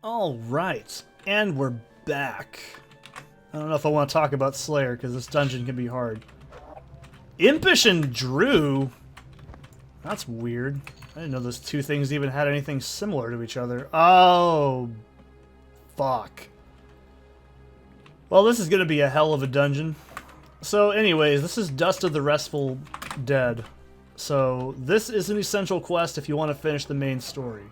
All right, and we're back. I don't know if I want to talk about Slayer, because this dungeon can be hard. Impish and Drew? That's weird. I didn't know those two things even had anything similar to each other. Oh, fuck. Well, this is going to be a hell of a dungeon. So anyways, this is Dust of the Restful Dead. So this is an essential quest if you want to finish the main story.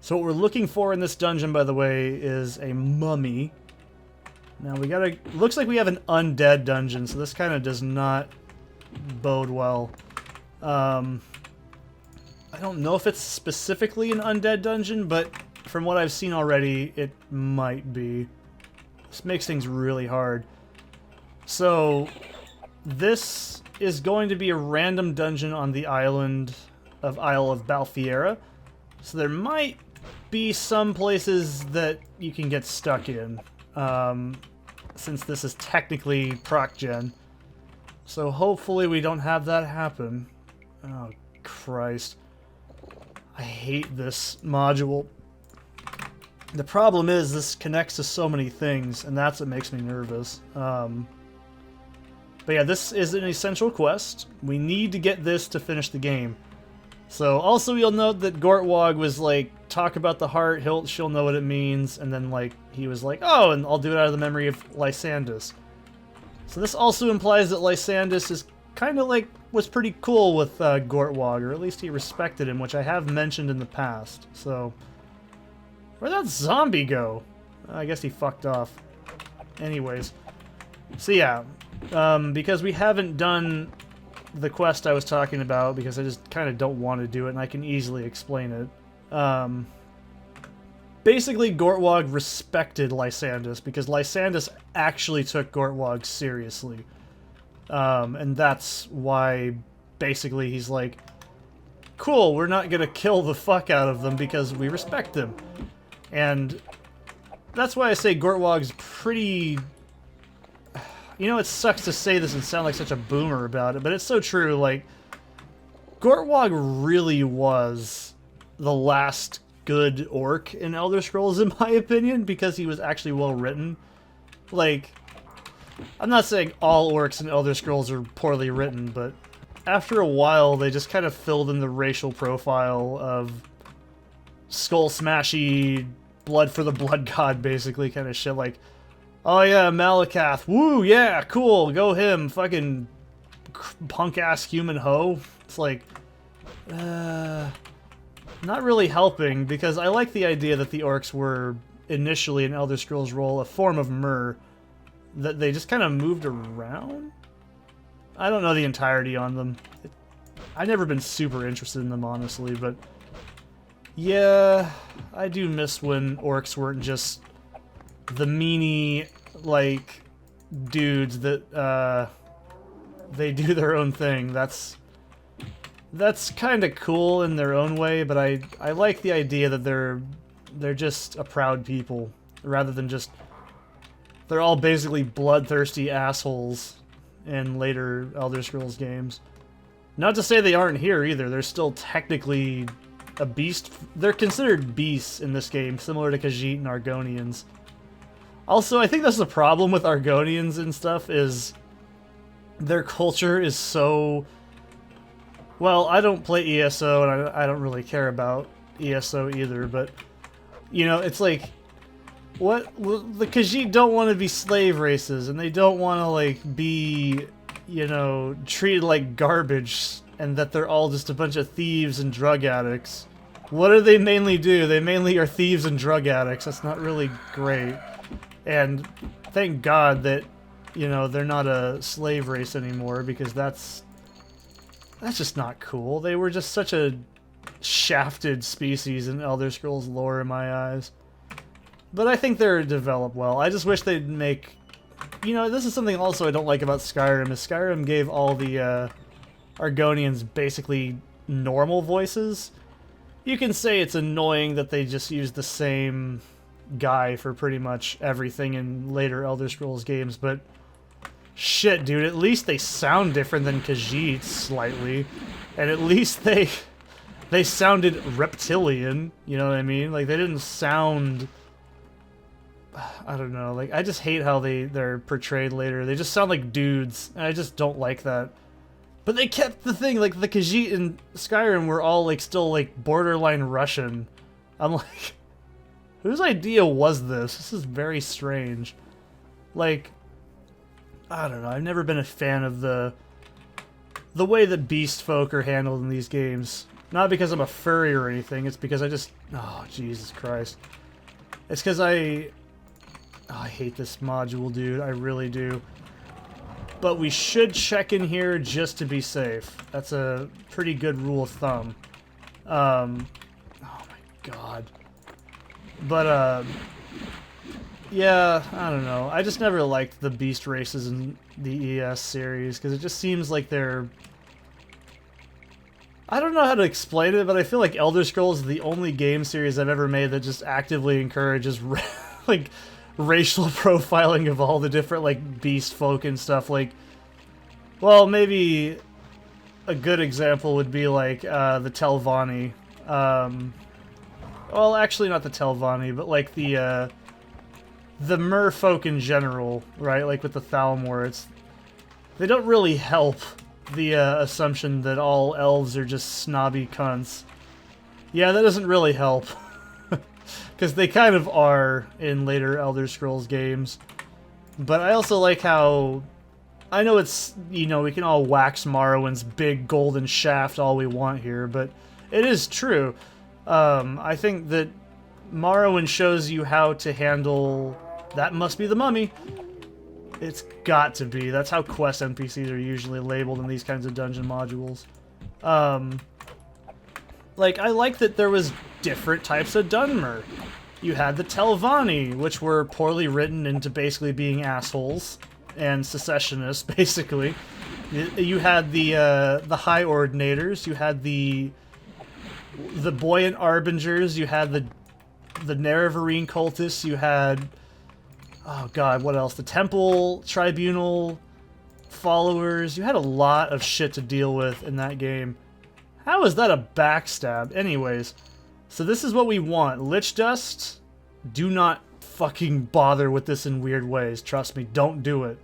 So what we're looking for in this dungeon, by the way, is a mummy. Now we gotta... Looks like we have an undead dungeon, so this kind of does not bode well. I don't know if it's specifically an undead dungeon, but from what I've seen already, it might be. This makes things really hard. So this is going to be a random dungeon on the island of Isle of Balthiera. So there might be some places that you can get stuck in, since this is technically proc gen. So hopefully we don't have that happen. Oh, Christ. I hate this module. The problem is this connects to so many things, and that's what makes me nervous. But yeah, this is an essential quest. We need to get this to finish the game. So also you'll note that Gortwog was like, talk about the heart, she'll know what it means, and then like he was like, oh, and I'll do it out of the memory of Lysandus. So this also implies that Lysandus is kind of like, was pretty cool with Gortwog, or at least he respected him, which I have mentioned in the past. So, where'd that zombie go? I guess he fucked off. Anyways, so yeah, because we haven't done the quest I was talking about, because I just kind of don't want to do it, and I can easily explain it. Basically, Gortwog respected Lysandus, because Lysandus actually took Gortwog seriously. And that's why, basically, he's like, cool, we're not gonna kill the fuck out of them, because we respect them. And that's why I say Gortwog's pretty... You know, it sucks to say this and sound like such a boomer about it, but it's so true. Like, Gortwog really was the last good orc in Elder Scrolls, in my opinion, because he was actually well written. Like, I'm not saying all orcs in Elder Scrolls are poorly written, but after a while, they just kind of filled in the racial profile of skull smashy, blood for the blood god, basically, kind of shit. Like, oh yeah, Malakath. Woo, yeah, cool, go him. Fucking punk-ass human hoe. It's like, not really helping, because I like the idea that the orcs were initially in Elder Scrolls role a form of Myr, that they just kind of moved around? I don't know the entirety on them. I've never been super interested in them, honestly, but yeah, I do miss when orcs weren't just the meanie, like, dudes that, they do their own thing. That's kind of cool in their own way, but I like the idea that they're just a proud people, rather than just... They're all basically bloodthirsty assholes in later Elder Scrolls games. Not to say they aren't here, either. They're still technically a beast. They're considered beasts in this game, similar to Khajiit and Argonians. Also, I think that's the problem with Argonians and stuff, is their culture is so... Well, I don't play ESO, and I don't really care about ESO either, but, you know, it's like, what? The Khajiit don't want to be slave races, and they don't want to, like, be, you know, treated like garbage, and that they're all just a bunch of thieves and drug addicts. What do they mainly do? They mainly are thieves and drug addicts. That's not really great. And thank God that, you know, they're not a slave race anymore, because that's just not cool. They were just such a shafted species in Elder Scrolls lore in my eyes. But I think they're developed well. I just wish they'd make... You know, this is something also I don't like about Skyrim, is Skyrim gave all the Argonians basically normal voices. You can say it's annoying that they just use the same guy for pretty much everything in later Elder Scrolls games, but shit, dude, at least they sound different than Khajiit slightly, and at least they sounded reptilian, you know what I mean? Like, they didn't sound I don't know, like, I just hate how they're portrayed later. They just sound like dudes, and I just don't like that. But they kept the thing, like, the Khajiit in Skyrim were all, like, still, like, borderline Russian. I'm like, whose idea was this? This is very strange. Like, I don't know, I've never been a fan of the way that beast folk are handled in these games. Not because I'm a furry or anything, it's because I just... Oh, Jesus Christ. It's because I hate this module, dude. I really do. But we should check in here just to be safe. That's a pretty good rule of thumb. Oh my god. But, yeah, I don't know. I just never liked the beast races in the ES series, because it just seems like they're... I don't know how to explain it, but I feel like Elder Scrolls is the only game series I've ever made that just actively encourages, like, racial profiling of all the different, like, beast folk and stuff. Like, well, maybe a good example would be, like, the Telvanni. Well, actually not the Telvanni, but, like, the merfolk in general, right? Like, with the Thalmor, they don't really help the assumption that all elves are just snobby cunts. Yeah, that doesn't really help. Because they kind of are in later Elder Scrolls games. But I also like how... I know it's, you know, we can all wax Morrowind's big golden shaft all we want here, but it is true. I think that Morrowind shows you how to handle... That must be the mummy. It's got to be. That's how quest NPCs are usually labeled in these kinds of dungeon modules. Like, I like that there was different types of Dunmer. You had the Telvanni, which were poorly written into basically being assholes and secessionists, basically. You had the High Ordinators. You had the Buoyant Arbingers. You had the Nerevarine cultists. You had... Oh god, what else? The Temple Tribunal followers. You had a lot of shit to deal with in that game. How is that a backstab? Anyways, so this is what we want. Lich Dust, do not fucking bother with this in weird ways. Trust me, don't do it.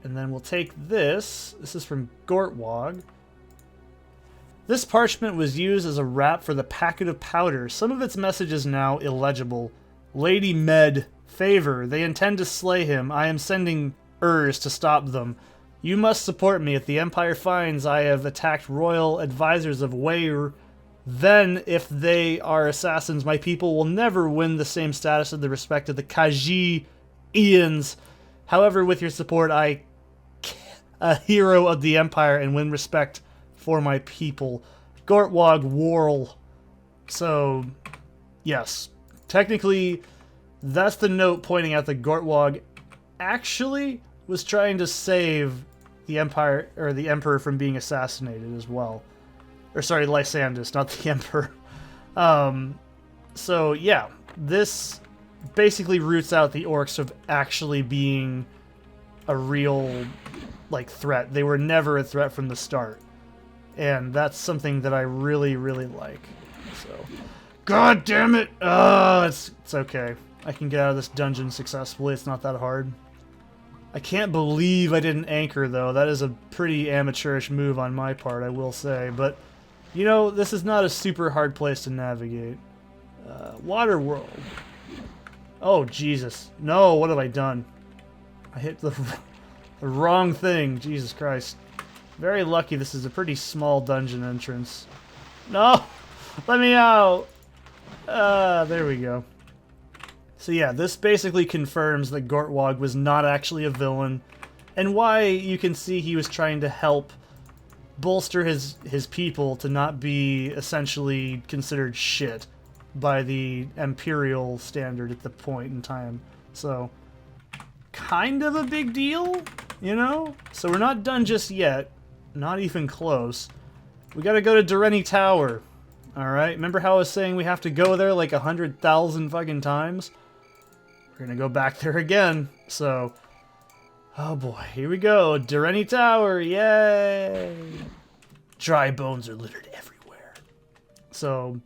And then we'll take this. This is from Gortwog. This parchment was used as a wrap for the packet of powder. Some of its message is now illegible. Lady Med... Favor, they intend to slay him. I am sending Urs to stop them. You must support me. If the Empire finds I have attacked royal advisors of Weyr, then, if they are assassins, my people will never win the same status of the respect of the Khajiits. However, with your support, I a hero of the Empire and win respect for my people. Gortwog Worrell. So, yes. Technically... That's the note pointing out that Gortwog actually was trying to save the Empire, or the Emperor, from being assassinated as well. Or sorry, Lysandus, not the Emperor. So yeah, this basically roots out the orcs of actually being a real, like, threat. They were never a threat from the start. And that's something that I really, really like. So, god damn it! It's okay. I can get out of this dungeon successfully. It's not that hard. I can't believe I didn't anchor, though. That is a pretty amateurish move on my part, I will say. But, you know, this is not a super hard place to navigate. Waterworld. Oh, Jesus. No, what have I done? I hit the wrong thing. Jesus Christ. Very lucky this is a pretty small dungeon entrance. No! Let me out! There we go. So yeah, this basically confirms that Gortwog was not actually a villain, and why you can see he was trying to help bolster his people to not be essentially considered shit by the Imperial standard at the point in time. So, kind of a big deal, you know? So we're not done just yet. Not even close. We gotta go to Durrani Tower. Alright, remember how I was saying we have to go there like 100,000 fucking times? We're gonna go back there again, so... Oh boy, here we go, Durrani Tower, yay! Dry bones are littered everywhere. So,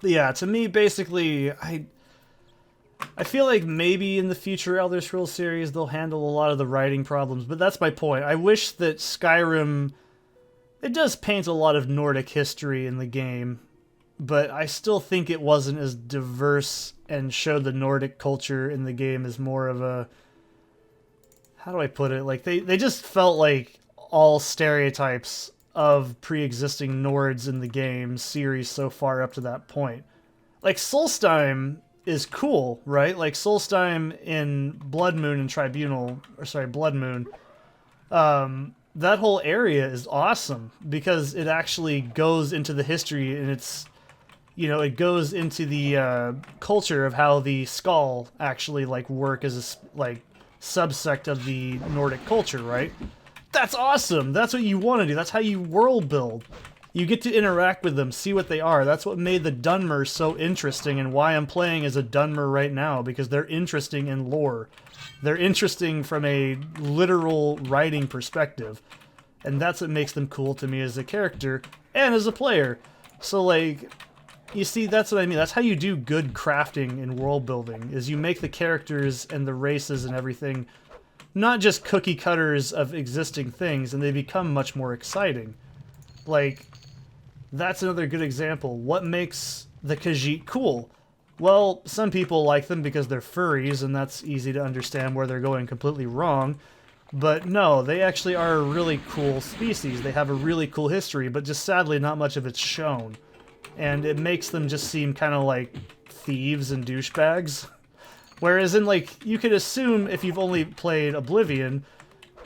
yeah, to me, basically, I feel like maybe in the future Elder Scrolls series they'll handle a lot of the writing problems, but that's my point. I wish that Skyrim, it does paint a lot of Nordic history in the game, but I still think it wasn't as diverse and showed the Nordic culture in the game as more of a, how do I put it? Like they just felt like all stereotypes of pre-existing Nords in the game series so far up to that point. Like Solstheim is cool, right? Like Solstheim in Blood Moon and Tribunal, or sorry, Blood Moon, that whole area is awesome because it actually goes into the history and it's, you know, it goes into the culture of how the Skull actually like work as a like subsect of the Nordic culture, right? That's awesome. That's what you want to do. That's how you world build. You get to interact with them, see what they are. That's what made the Dunmer so interesting and why I'm playing as a Dunmer right now, because they're interesting in lore. They're interesting from a literal writing perspective. And that's what makes them cool to me as a character and as a player. So, like, you see, that's what I mean. That's how you do good crafting in world building, is you make the characters and the races and everything not just cookie cutters of existing things, and they become much more exciting. Like, that's another good example. What makes the Khajiit cool? Well, some people like them because they're furries, and that's easy to understand where they're going completely wrong. But no, they actually are a really cool species. They have a really cool history, but just sadly not much of it's shown. And it makes them just seem kind of like thieves and douchebags. Whereas in, like, you could assume if you've only played Oblivion,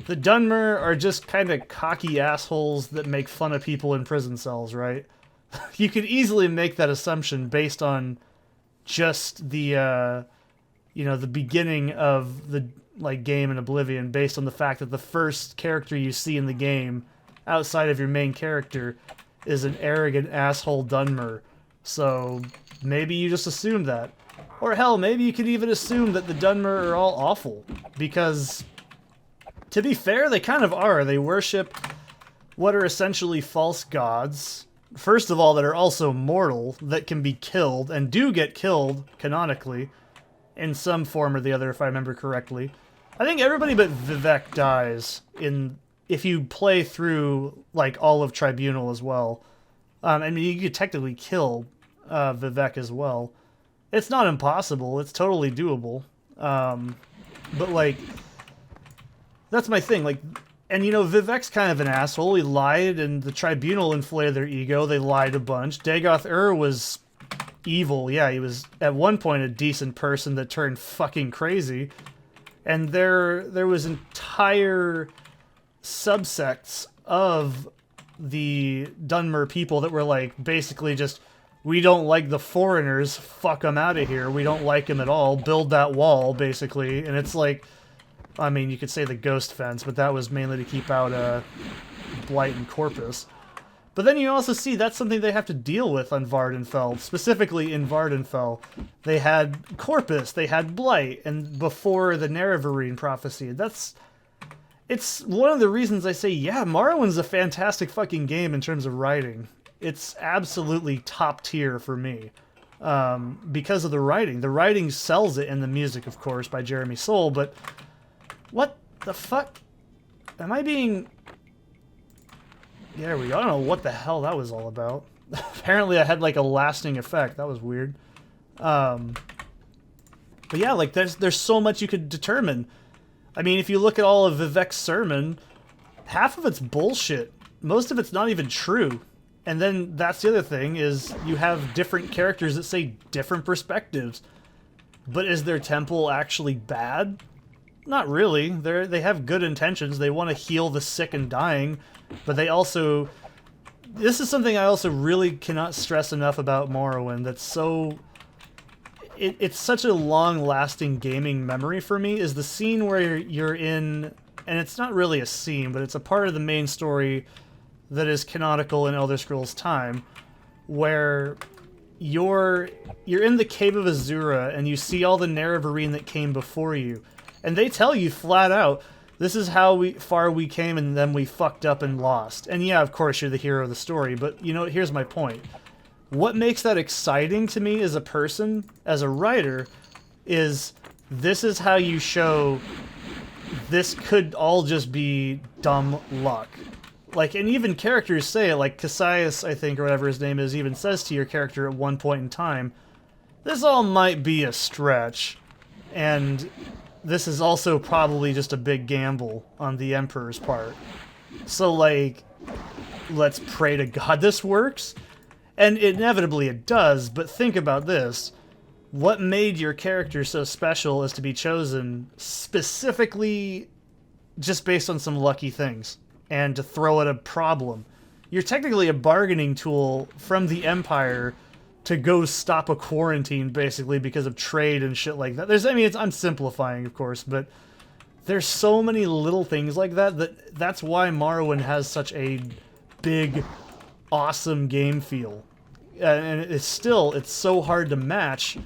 the Dunmer are just kind of cocky assholes that make fun of people in prison cells, right? You could easily make that assumption based on just the, you know, the beginning of the, like, game in Oblivion, based on the fact that the first character you see in the game, outside of your main character, is an arrogant asshole Dunmer. So maybe you just assume that. Or hell, maybe you could even assume that the Dunmer are all awful, because to be fair, they kind of are. They worship what are essentially false gods. First of all, that are also mortal, that can be killed, and do get killed, canonically, in some form or the other, if I remember correctly. I think everybody but Vivek dies if you play through, like, all of Tribunal as well. I mean, you could technically kill Vivek as well. It's not impossible. It's totally doable. But, like, that's my thing. Like, and, you know, Vivek's kind of an asshole. He lied, and the Tribunal inflated their ego. They lied a bunch. Dagoth was evil. Yeah, he was, at one point, a decent person that turned fucking crazy. And there was entire subsects of the Dunmer people that were, like, basically just, we don't like the foreigners, fuck them out of here, we don't like them at all, build that wall, basically. And it's like, I mean, you could say the ghost fence, but that was mainly to keep out Blight and Corpus. But then you also see that's something they have to deal with on Vardenfell, specifically in Vardenfell. They had Corpus, they had Blight, and before the Nerevarine prophecy. It's one of the reasons I say, yeah, Morrowind's a fantastic fucking game in terms of writing. It's absolutely top tier for me. Because of the writing. The writing sells it, and the music, of course, by Jeremy Soule, but what the fuck? Am I being... There we go. I don't know what the hell that was all about. Apparently I had, like, a lasting effect. That was weird. But yeah, like, there's so much you could determine. I mean, if you look at all of Vivek's sermon, half of it's bullshit. Most of it's not even true. And then that's the other thing, is you have different characters that say different perspectives. But is their temple actually bad? Not really. They have good intentions. They want to heal the sick and dying. But they also... This is something I also really cannot stress enough about Morrowind. That's so... It's such a long-lasting gaming memory for me, is the scene where you're in... And it's not really a scene, but it's a part of the main story that is canonical in Elder Scrolls time, where you're in the Cave of Azura, and you see all the Nerevarine that came before you. And they tell you flat out, this is how far we came, and then we fucked up and lost. And yeah, of course, you're the hero of the story, but, you know, here's my point. What makes that exciting to me as a person, as a writer, is this is how you show this could all just be dumb luck. Like, and even characters say it, like Cassius, I think, or whatever his name is, even says to your character at one point in time, this all might be a stretch, and this is also probably just a big gamble on the Emperor's part. So, like, let's pray to God this works. And inevitably it does, but think about this. What made your character so special is to be chosen specifically just based on some lucky things, and to throw at a problem. You're technically a bargaining tool from the Empire to go stop a quarantine, basically, because of trade and shit like that. I'm simplifying, of course, but there's so many little things like that, that's why Morrowind has such a big, awesome game feel. And it's so hard to match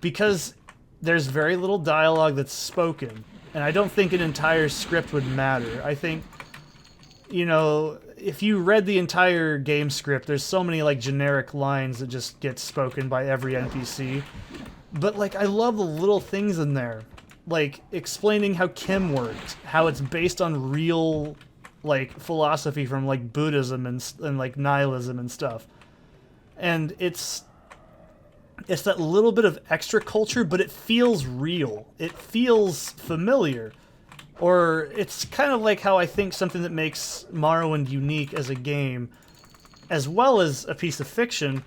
because there's very little dialogue that's spoken. And I don't think an entire script would matter. I think, you know, if you read the entire game script, there's so many, like, generic lines that just get spoken by every NPC. But, like, I love the little things in there. Like, explaining how Kim works, how it's based on real, like, philosophy from, like, Buddhism and like, nihilism and stuff. And it's that little bit of extra culture, but it feels real. It feels familiar. Or it's kind of like how I think something that makes Morrowind unique as a game, as well as a piece of fiction,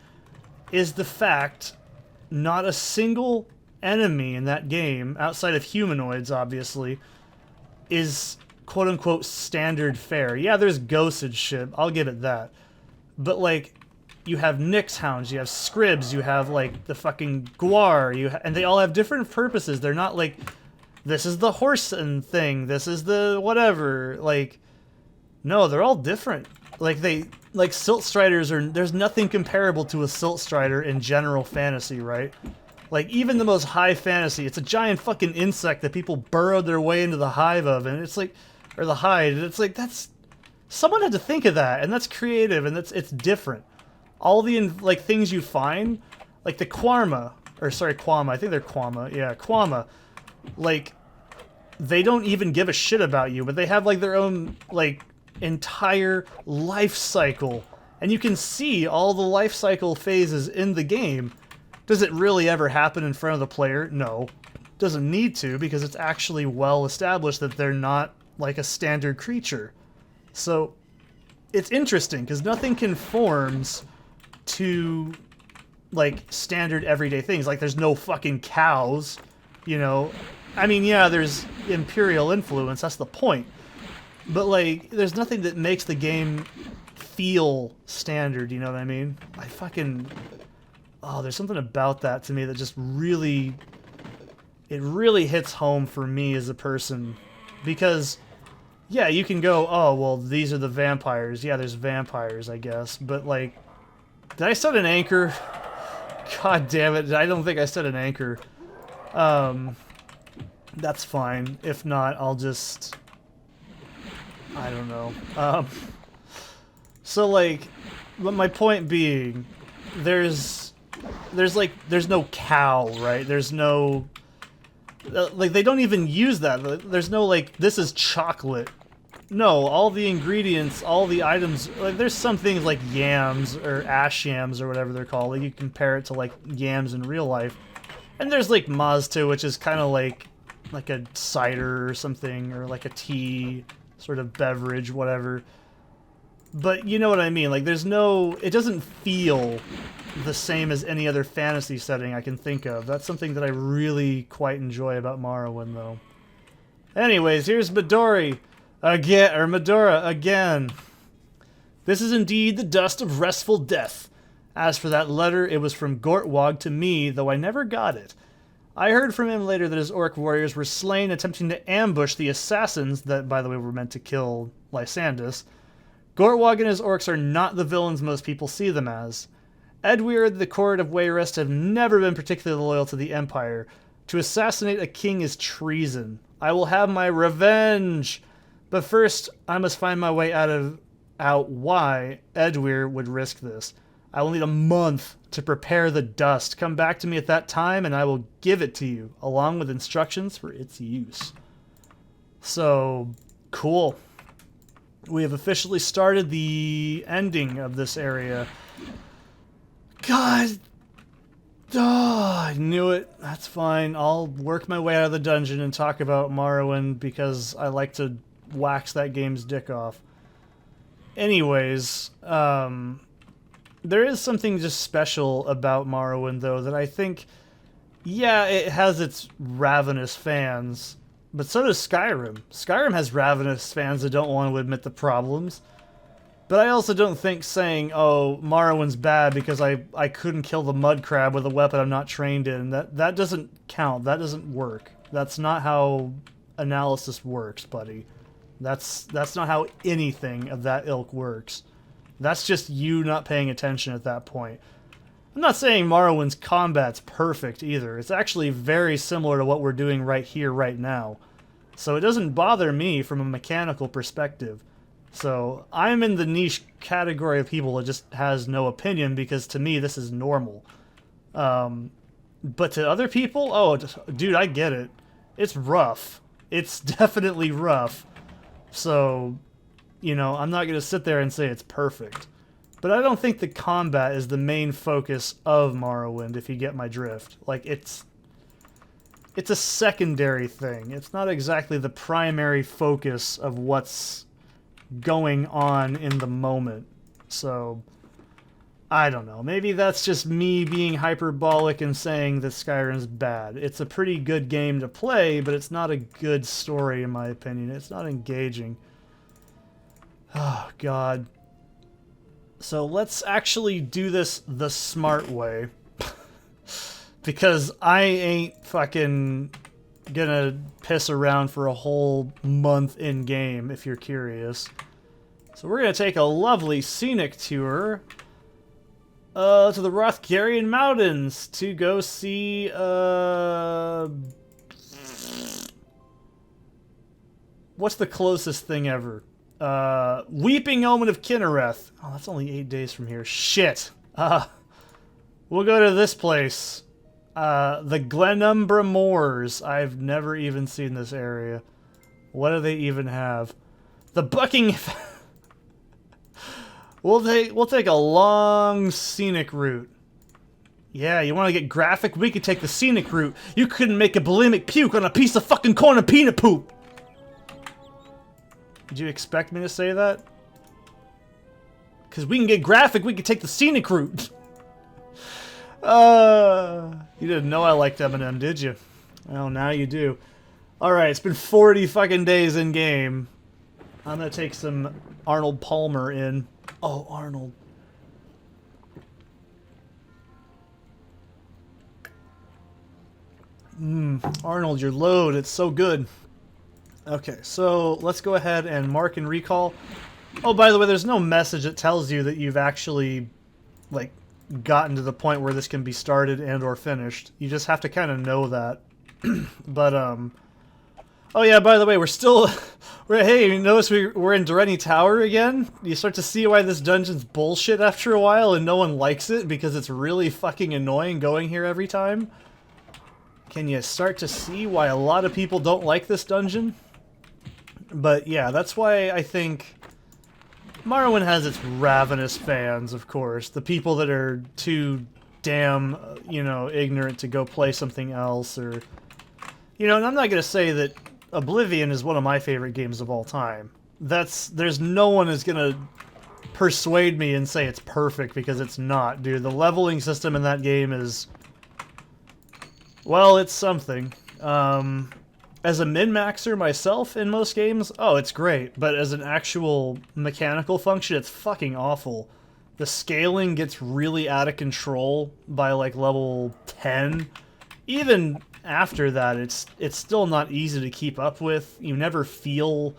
is the fact not a single enemy in that game, outside of humanoids, obviously, is quote-unquote standard fare. Yeah, there's ghosts and shit, I'll give it that. But, like, you have Nyx hounds, you have Scribs, you have, like, the fucking Guar, and they all have different purposes. They're not, like, this is the horse and thing, this is the whatever. Like, no, they're all different. Like Silt Striders there's nothing comparable to a Silt Strider in general fantasy, right? Like, even the most high fantasy, it's a giant fucking insect that people burrowed their way into the hive of, and it's like, or the hide, and it's like, someone had to think of that, and that's creative, and it's different. All the, like, things you find, like the Quama, I think they're Quama, yeah, Quama, like, they don't even give a shit about you, but they have, like, their own, like, entire life cycle, and you can see all the life cycle phases in the game. Does it really ever happen in front of the player? No. Doesn't need to, because it's actually well established that they're not, like, a standard creature. So, it's interesting, because nothing conforms to, like, standard everyday things. Like, there's no fucking cows, you know. I mean, yeah, there's Imperial influence, that's the point. But, like, there's nothing that makes the game feel standard, you know what I mean? Oh, there's something about that to me that just really... It really hits home for me as a person. Because, yeah, you can go, oh, well, these are the vampires. Yeah, there's vampires, I guess. But, like, did I set an anchor? God damn it, I don't think I set an anchor. That's fine. If not, I'll just... I don't know. So, like, but my point being, there's no cow, right? There's no... like, they don't even use that. There's no, like, this is chocolate. No, all the ingredients, all the items, like, there's some things like yams, or ash yams, or whatever they're called. Like, you compare it to, like, yams in real life. And there's, like, Mazda, which is kind of like a cider or something, or like a tea sort of beverage, whatever. But you know what I mean, like, there's no... It doesn't feel the same as any other fantasy setting I can think of. That's something that I really quite enjoy about Morrowind, though. Anyways, here's Midori again, or Medora again. This is indeed the dust of restful death. As for that letter, it was from Gortwog to me, though I never got it. I heard from him later that his orc warriors were slain attempting to ambush the assassins that, by the way, were meant to kill Lysandus. Gortwog and his orcs are not the villains most people see them as. Edward, the court of Wayrest, have never been particularly loyal to the Empire. To assassinate a king is treason. I will have my revenge! But first, I must find my way out why Edward would risk this. I will need a month to prepare the dust. Come back to me at that time and I will give it to you, along with instructions for its use. So, cool. We have officially started the ending of this area. God. Oh, I knew it. That's fine. I'll work my way out of the dungeon and talk about Morrowind because I like to wax that game's dick off. Anyways, there is something just special about Morrowind, though, that I think, yeah, it has its ravenous fans, but so does Skyrim. Skyrim has ravenous fans that don't want to admit the problems. But I also don't think saying, oh, Morrowind's bad because I couldn't kill the mud crab with a weapon I'm not trained in, that doesn't count. That doesn't work. That's not how analysis works, buddy. That's not how anything of that ilk works. That's just you not paying attention at that point. I'm not saying Morrowind's combat's perfect either. It's actually very similar to what we're doing right here, right now. So it doesn't bother me from a mechanical perspective. So I'm in the niche category of people that just has no opinion because to me this is normal. But to other people, oh, dude, I get it. It's rough. It's definitely rough. So, you know, I'm not going to sit there and say it's perfect. But I don't think the combat is the main focus of Morrowind, if you get my drift. Like, it's a secondary thing. It's not exactly the primary focus of what's going on in the moment. So, I don't know. Maybe that's just me being hyperbolic and saying that Skyrim's bad. It's a pretty good game to play, but it's not a good story in my opinion. It's not engaging. Oh, God. So let's actually do this the smart way. Because I ain't fucking gonna piss around for a whole month in-game, if you're curious. So we're gonna take a lovely scenic tour to the Rothgarian Mountains to go see, what's the closest thing ever? Weeping Omen of Kinnereth. Oh, that's only 8 days from here. Shit. We'll go to this place. The Glenumbra Moors. I've never even seen this area. What do they even have? The Bucking... We'll take a long scenic route. Yeah, you want to get graphic? We could take the scenic route. You couldn't make a bulimic puke on a piece of fucking corn and peanut poop. Did you expect me to say that? Because we can get graphic, we could take the scenic route. You didn't know I liked Eminem, did you? Well, now you do. Alright, it's been 40 fucking days in game. I'm gonna take some Arnold Palmer in. Oh, Arnold. Arnold, your load, it's so good. Okay, so let's go ahead and mark and recall. Oh, by the way, there's no message that tells you that you've actually, like, gotten to the point where this can be started and or finished. You just have to kind of know that. But, oh yeah, by the way, we're still... hey, you notice we're in Durrani Tower again? You start to see why this dungeon's bullshit after a while and no one likes it because it's really fucking annoying going here every time? Can you start to see why a lot of people don't like this dungeon? But yeah, that's why I think Morrowind has its ravenous fans, of course. The people that are too damn, you know, ignorant to go play something else or... You know, and I'm not going to say that Oblivion is one of my favorite games of all time. There's no one is going to persuade me and say it's perfect because it's not, dude. The leveling system in that game is... Well, it's something. As a min-maxer myself in most games, oh, it's great. But as an actual mechanical function, it's fucking awful. The scaling gets really out of control by, like, level 10. Even after that, it's still not easy to keep up with. You never feel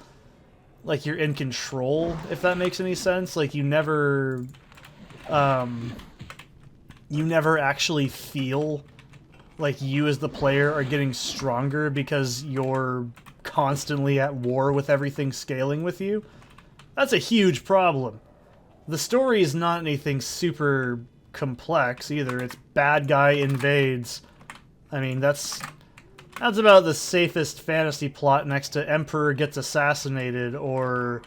like you're in control, if that makes any sense. Like, you never actually feel like you as the player are getting stronger because you're constantly at war with everything scaling with you. That's a huge problem. the story is not anything super complex either. It's bad guy invades. I mean, that's about the safest fantasy plot next to Emperor gets assassinated, or...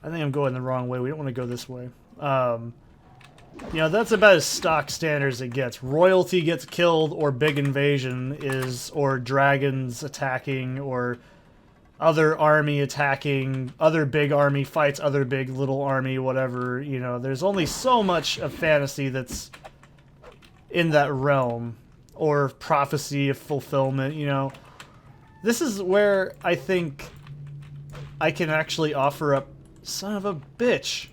I think I'm going the wrong way. We don't want to go this way. You know, that's about as stock standard as it gets. Royalty gets killed, or big invasion is... or dragons attacking, or other army attacking, other big army fights other big little army, whatever. You know, there's only so much of fantasy that's in that realm. Or prophecy of fulfillment, you know. This is where I think I can actually offer up... Son of a bitch!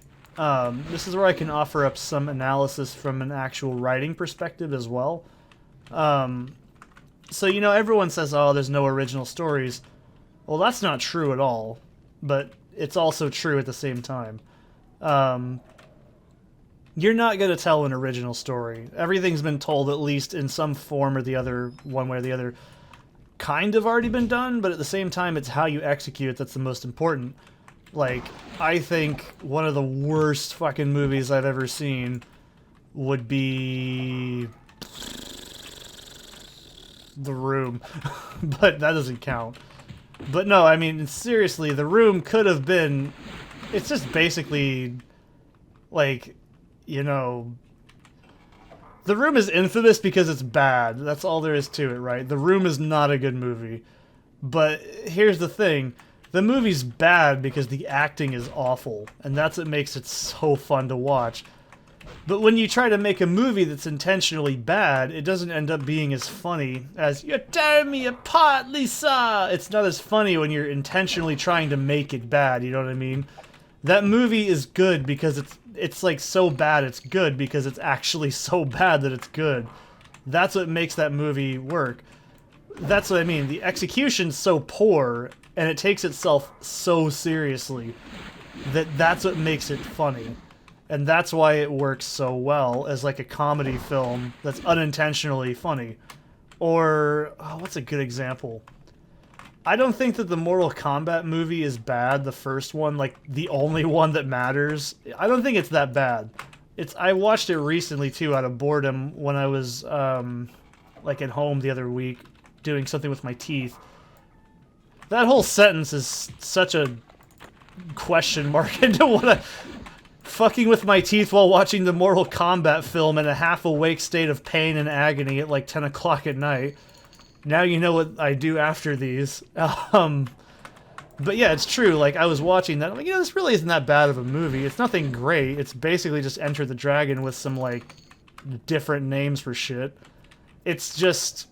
This is where I can offer up some analysis from an actual writing perspective as well. So, you know, everyone says, oh, there's no original stories. Well, that's not true at all. But it's also true at the same time. You're not going to tell an original story. Everything's been told at least in some form or the other, one way or the other. Kind of already been done, but at the same time, it's how you execute that's the most important. Like, I think one of the worst fucking movies I've ever seen would be... The Room. But that doesn't count. But no, I mean, seriously, The Room could have been... It's just basically, like... You know, The Room is infamous because it's bad. That's all there is to it, right? The Room is not a good movie. But here's the thing. The movie's bad because the acting is awful. And that's what makes it so fun to watch. But when you try to make a movie that's intentionally bad, it doesn't end up being as funny as, "You're tearing me apart, Lisa!" It's not as funny when you're intentionally trying to make it bad, you know what I mean? That movie is good because it's like so bad it's good because it's actually so bad that it's good. That's what makes that movie work. That's what I mean. The execution's so poor and it takes itself so seriously that's what makes it funny. And that's why it works so well as like a comedy film that's unintentionally funny. Or, oh, what's a good example? I don't think that the Mortal Kombat movie is bad, the first one, like the only one that matters. I don't think it's that bad. I watched it recently too out of boredom when I was like at home the other week doing something with my teeth. That whole sentence is such a question mark into what I... Fucking with my teeth while watching the Mortal Kombat film in a half-awake state of pain and agony at like 10 o'clock at night. Now you know what I do after these. But yeah, it's true. Like, I was watching that. I'm like, you know, this really isn't that bad of a movie. It's nothing great. It's basically just Enter the Dragon with some, like, different names for shit. It's just...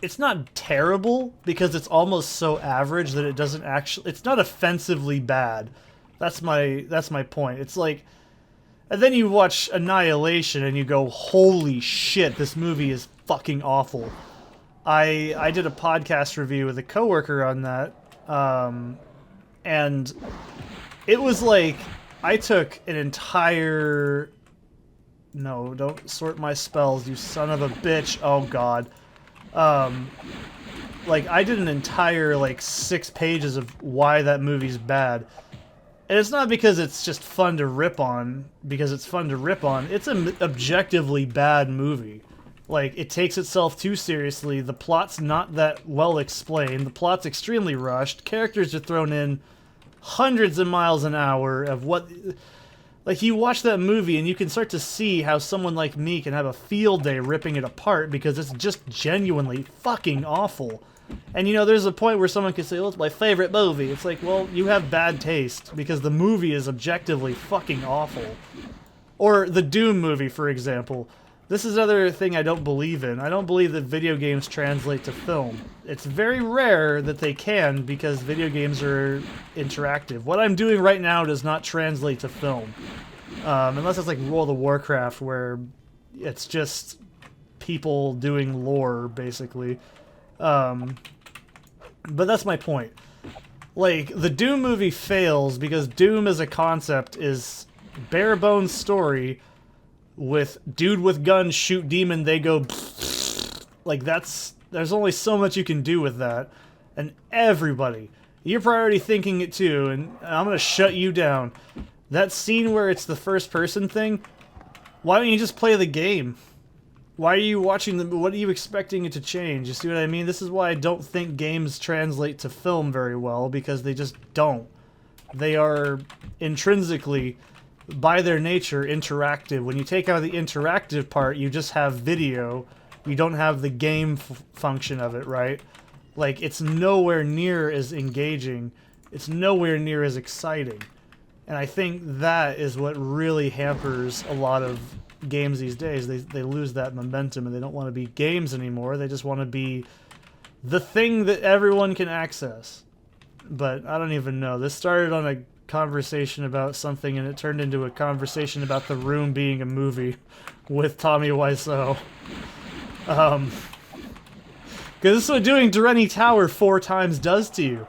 It's not terrible, because it's almost so average that it doesn't actually... It's not offensively bad. That's my point. It's like... And then you watch Annihilation and you go, holy shit, this movie is fucking awful. I did a podcast review with a coworker on that, and it was like, I took an entire... No, don't sort my spells, you son of a bitch. Oh god. Like, I did an entire, like, 6 pages of why that movie's bad. And it's not because it's just fun to rip on, because it's fun to rip on. It's an objectively bad movie. Like, it takes itself too seriously. The plot's not that well explained. The plot's extremely rushed. Characters are thrown in hundreds of miles an hour of what... Like, you watch that movie and you can start to see how someone like me can have a field day ripping it apart because it's just genuinely fucking awful. And, you know, there's a point where someone can say, well, it's my favorite movie. It's like, well, you have bad taste because the movie is objectively fucking awful. Or the Doom movie, for example. This is another thing I don't believe in. I don't believe that video games translate to film. It's very rare that they can because video games are interactive. What I'm doing right now does not translate to film. Unless it's like World of Warcraft where it's just people doing lore, basically. But that's my point. Like, the Doom movie fails because Doom as a concept is bare bones story with dude with guns shoot demon, they go like, there's only so much you can do with that. And everybody, you're already thinking it too, and I'm gonna shut you down. That scene where it's the first person thing, why don't you just play the game? Why are you watching them? What are you expecting it to change? You see what I mean? This is why I don't think games translate to film very well, because they just don't. They are intrinsically, by their nature, interactive. When you take out the interactive part, you just have video. You don't have the game function of it, right? Like, it's nowhere near as engaging. It's nowhere near as exciting. And I think that is what really hampers a lot of games these days. They lose that momentum, and they don't want to be games anymore. They just want to be the thing that everyone can access. But I don't even know. This started on a conversation about something, and it turned into a conversation about The Room being a movie with Tommy Wiseau. Because this is what doing Durrani Tower 4 times does to you.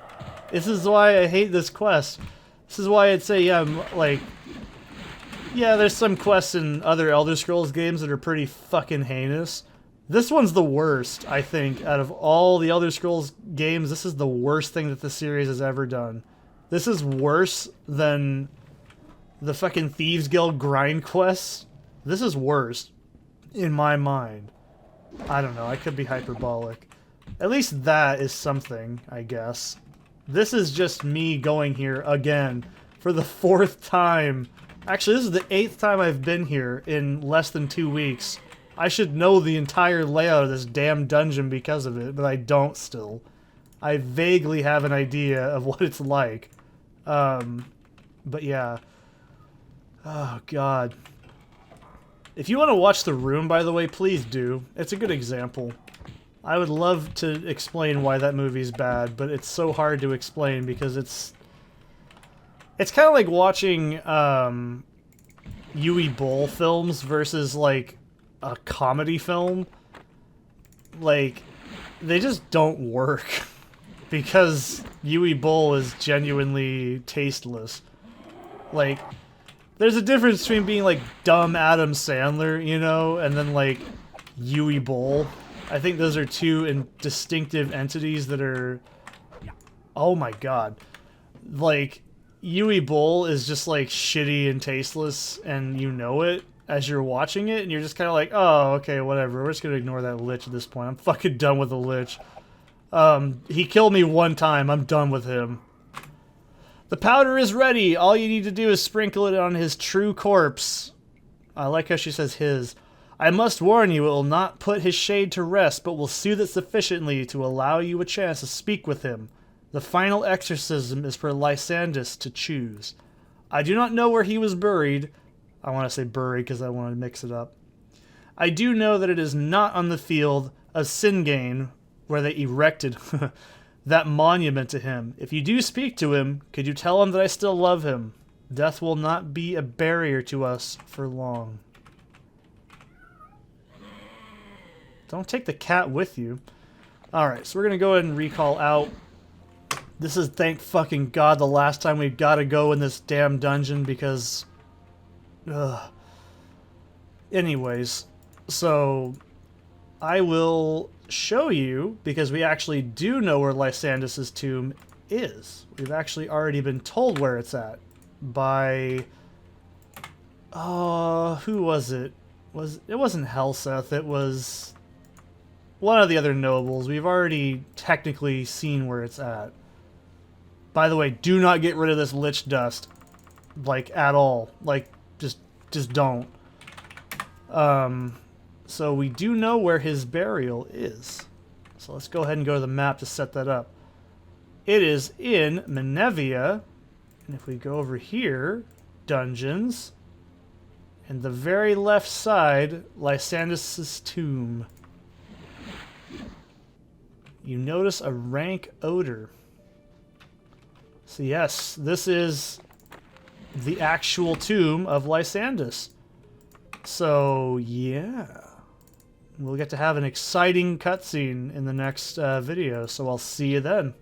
This is why I hate this quest. This is why I'd say, yeah, like... Yeah, there's some quests in other Elder Scrolls games that are pretty fucking heinous. This one's the worst, I think. Out of all the Elder Scrolls games, this is the worst thing that the series has ever done. This is worse than the fucking Thieves Guild grind quests. This is worse, in my mind. I don't know, I could be hyperbolic. At least that is something, I guess. This is just me going here again for the 4th time. Actually, this is the 8th time I've been here in less than 2 weeks. I should know the entire layout of this damn dungeon because of it, but I don't still. I vaguely have an idea of what it's like. But yeah. Oh, God. If you want to watch The Room, by the way, please do. It's a good example. I would love to explain why that movie's bad, but it's so hard to explain because it's kind of like watching Yui Boll films versus like a comedy film. Like, they just don't work because Yui Boll is genuinely tasteless. Like, there's a difference between being like dumb Adam Sandler, you know, and then like Yui Boll. I think those are two distinctive entities that are... Oh my god. Like, Yui Boll is just like shitty and tasteless, and you know it as you're watching it, and you're just kind of like, oh, okay, whatever. We're just gonna ignore that lich at this point. I'm fucking done with the lich. He killed me one time. I'm done with him. The powder is ready. All you need to do is sprinkle it on his true corpse. I like how she says his. I must warn you, it will not put his shade to rest, but will soothe it sufficiently to allow you a chance to speak with him. The final exorcism is for Lysandus to choose. I do not know where he was buried. I want to say buried because I want to mix it up. I do know that it is not on the field of Singain where they erected that monument to him. If you do speak to him, could you tell him that I still love him? Death will not be a barrier to us for long. Don't take the cat with you. Alright, so we're going to go ahead and recall out. This is, thank fucking God, the last time we've got to go in this damn dungeon because... Ugh. Anyways, so I will show you, because we actually do know where Lysandus' tomb is. We've actually already been told where it's at by... who was it? It wasn't Helseth, it was one of the other nobles. We've already technically seen where it's at. By the way, do not get rid of this lich dust. Like, at all. Like, just don't. So we do know where his burial is. So let's go ahead and go to the map to set that up. It is in Menevia. And if we go over here, dungeons, and the very left side, Lysandus' tomb. You notice a rank odor. So yes, this is the actual tomb of Lysandus. So yeah, we'll get to have an exciting cutscene in the next video, so I'll see you then.